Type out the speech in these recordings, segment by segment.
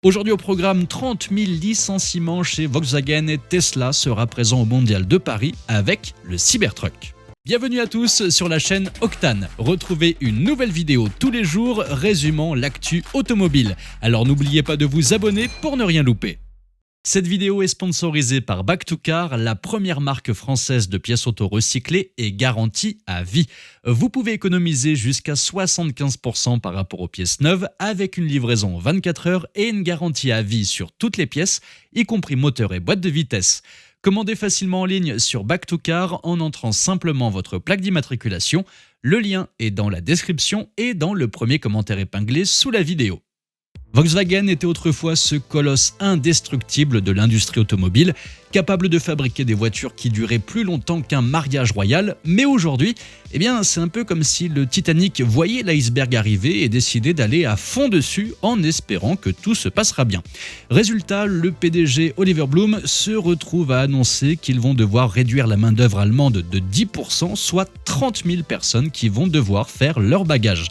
Aujourd'hui au programme, 30 000 licenciements chez Volkswagen et Tesla sera présent au Mondial de Paris avec le Cybertruck. Bienvenue à tous sur la chaîne Octane. Retrouvez une nouvelle vidéo tous les jours résumant l'actu automobile. Alors n'oubliez pas de vous abonner pour ne rien louper. Cette vidéo est sponsorisée par Back2Car, la première marque française de pièces auto recyclées et garantie à vie. Vous pouvez économiser jusqu'à 75% par rapport aux pièces neuves avec une livraison en 24 heures et une garantie à vie sur toutes les pièces, y compris moteur et boîte de vitesse. Commandez facilement en ligne sur Back2Car en entrant simplement votre plaque d'immatriculation. Le lien est dans la description et dans le premier commentaire épinglé sous la vidéo. Volkswagen était autrefois ce colosse indestructible de l'industrie automobile, capable de fabriquer des voitures qui duraient plus longtemps qu'un mariage royal, mais aujourd'hui, c'est un peu comme si le Titanic voyait l'iceberg arriver et décidait d'aller à fond dessus en espérant que tout se passera bien. Résultat, le PDG Oliver Blume se retrouve à annoncer qu'ils vont devoir réduire la main-d'œuvre allemande de 10%, soit 30 000 personnes qui vont devoir faire leur bagage.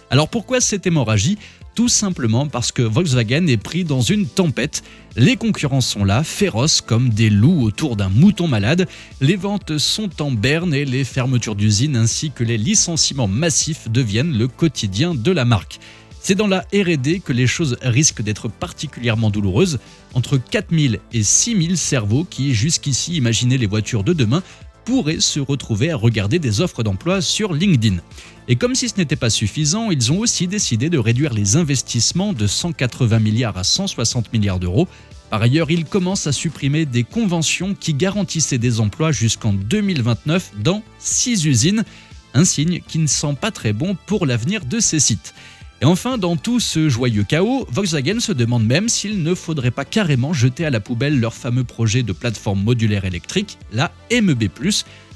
Alors pourquoi cette hémorragie ? Tout simplement parce que Volkswagen est pris dans une tempête. Les concurrents sont là, féroces comme des loups autour d'un mouton malade. Les ventes sont en berne et les fermetures d'usines ainsi que les licenciements massifs deviennent le quotidien de la marque. C'est dans la R&D que les choses risquent d'être particulièrement douloureuses. Entre 4000 et 6000 cerveaux qui jusqu'ici imaginaient les voitures de demain pourraient se retrouver à regarder des offres d'emploi sur LinkedIn. Et comme si ce n'était pas suffisant, ils ont aussi décidé de réduire les investissements de 180 milliards à 160 milliards d'euros. Par ailleurs, ils commencent à supprimer des conventions qui garantissaient des emplois jusqu'en 2029 dans 6 usines, un signe qui ne sent pas très bon pour l'avenir de ces sites. Et enfin, dans tout ce joyeux chaos, Volkswagen se demande même s'il ne faudrait pas carrément jeter à la poubelle leur fameux projet de plateforme modulaire électrique, la MEB+,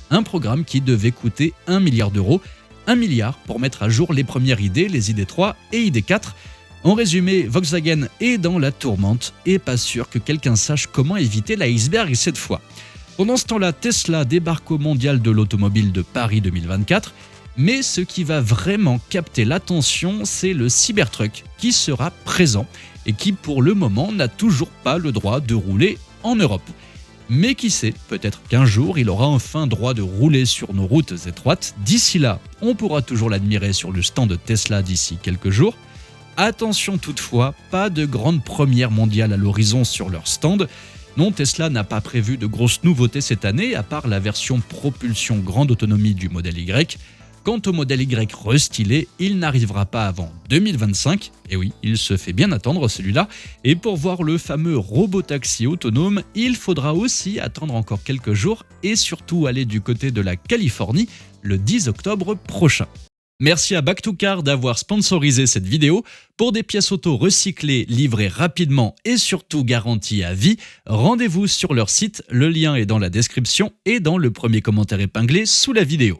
un programme qui devait coûter 1 milliard d'euros, 1 milliard pour mettre à jour les premières idées, les ID3 et ID4. En résumé, Volkswagen est dans la tourmente et pas sûr que quelqu'un sache comment éviter l'iceberg cette fois. Pendant ce temps-là, Tesla débarque au Mondial de l'automobile de Paris 2024. Mais ce qui va vraiment capter l'attention, c'est le Cybertruck qui sera présent et qui pour le moment n'a toujours pas le droit de rouler en Europe. Mais qui sait, peut-être qu'un jour il aura enfin droit de rouler sur nos routes étroites. D'ici là, on pourra toujours l'admirer sur le stand de Tesla d'ici quelques jours. Attention toutefois, pas de grande première mondiale à l'horizon sur leur stand. Non, Tesla n'a pas prévu de grosses nouveautés cette année, à part la version propulsion grande autonomie du modèle Y. Quant au modèle Y restylé, il n'arrivera pas avant 2025. Et oui, il se fait bien attendre celui-là. Et pour voir le fameux robotaxi autonome, il faudra aussi attendre encore quelques jours et surtout aller du côté de la Californie le 10 octobre prochain. Merci à Back2Car d'avoir sponsorisé cette vidéo. Pour des pièces auto recyclées, livrées rapidement et surtout garanties à vie, rendez-vous sur leur site. Le lien est dans la description et dans le premier commentaire épinglé sous la vidéo.